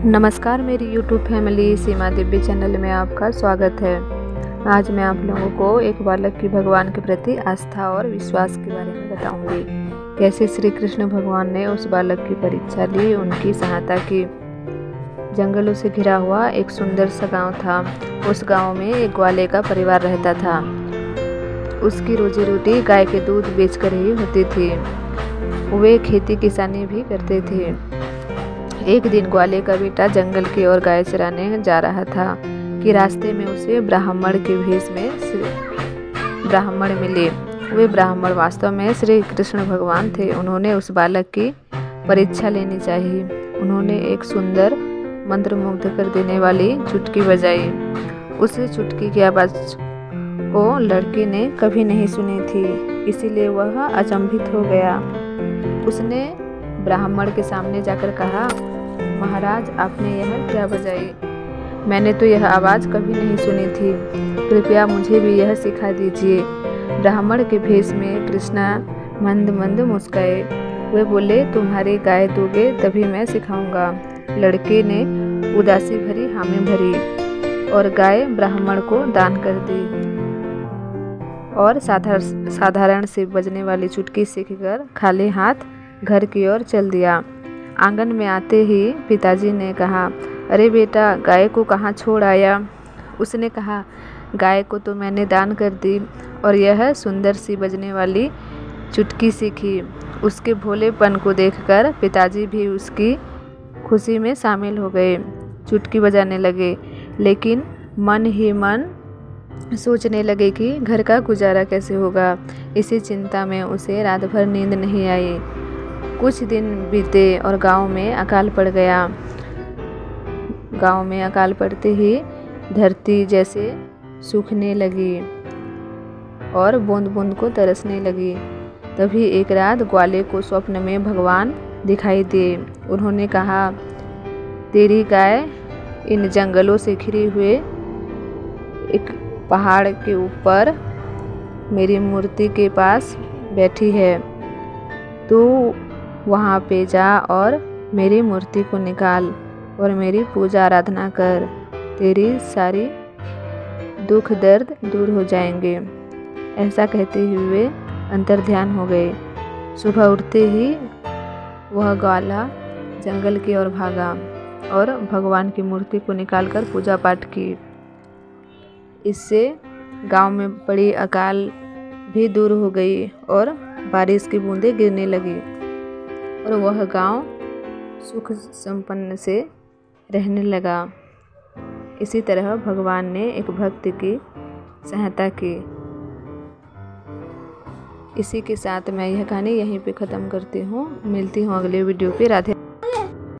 नमस्कार मेरी YouTube family सीमा Divya channel में आपका स्वागत है। आज मैं आप लोगों को एक बालक की भगवान के प्रति आस्था और विश्वास के बारे में बताऊंगी। कैसे श्री कृष्ण भगवान ने उस बालक की परीक्षा ली, उनकी सहायता की। जंगलों से घिरा हुआ एक सुंदर सा गांव था। उस गांव में एक ग्वाले का परिवार रहता था। उसकी रोजी रोटी गाय के दूध बेचकर ही होती थी। वे खेती किसानी भी करते थे। एक दिन ग्वाले का बेटा जंगल की ओर गाय चराने जा रहा था कि रास्ते में उसे ब्राह्मण के भेष में ब्राह्मण मिले। वे ब्राह्मण वास्तव में श्री कृष्ण भगवान थे। उन्होंने उस बालक की परीक्षा लेनी चाहिए। उन्होंने एक सुंदर मंत्रमुग्ध कर देने वाली चुटकी बजाई। उस चुटकी की आवाज़ को लड़के ने कभी नहीं सुनी थी, इसीलिए वह अचंभित हो गया। उसने ब्राह्मण के सामने जाकर कहा, महाराज, आपने यह क्या बजाई? मैंने तो यह आवाज़ कभी नहीं सुनी थी। कृपया मुझे भी यह सिखा दीजिए। ब्राह्मण के भेष में कृष्णा मंद मंद मुस्काए। वे बोले, तुम्हारी गाय दोगे तभी मैं सिखाऊंगा। लड़के ने उदासी भरी हामी भरी और गाय ब्राह्मण को दान कर दी और साधारण से बजने वाली चुटकी सीखकर खाली हाथ घर की ओर चल दिया। आंगन में आते ही पिताजी ने कहा, अरे बेटा, गाय को कहाँ छोड़ आया? उसने कहा, गाय को तो मैंने दान कर दी और यह सुंदर सी बजने वाली चुटकी सीखी। उसके भोलेपन को देखकर पिताजी भी उसकी खुशी में शामिल हो गए। चुटकी बजाने लगे, लेकिन मन ही मन सोचने लगे कि घर का गुजारा कैसे होगा। इसी चिंता में उसे रात भर नींद नहीं आई। कुछ दिन बीते और गांव में अकाल पड़ गया। गांव में अकाल पड़ते ही धरती जैसे सूखने लगी और बूंद बूंद को तरसने लगी। तभी एक रात ग्वाले को स्वप्न में भगवान दिखाई दिए। उन्होंने कहा, तेरी गाय इन जंगलों से घिरे हुए एक पहाड़ के ऊपर मेरी मूर्ति के पास बैठी है। तू वहाँ पे जा और मेरी मूर्ति को निकाल और मेरी पूजा आराधना कर। तेरी सारी दुख दर्द दूर हो जाएंगे। ऐसा कहते हुए अंतर्ध्यान हो गए। सुबह उठते ही वह ग्वाला जंगल की ओर भागा और भगवान की मूर्ति को निकालकर पूजा पाठ की। इससे गांव में पड़ी अकाल भी दूर हो गई और बारिश की बूंदें गिरने लगी और वह गांव सुख संपन्न से रहने लगा। इसी तरह भगवान ने एक भक्त की सहायता की। इसी के साथ मैं यह कहानी यहीं पे ख़त्म करती हूँ। मिलती हूँ अगले वीडियो पे। राधे।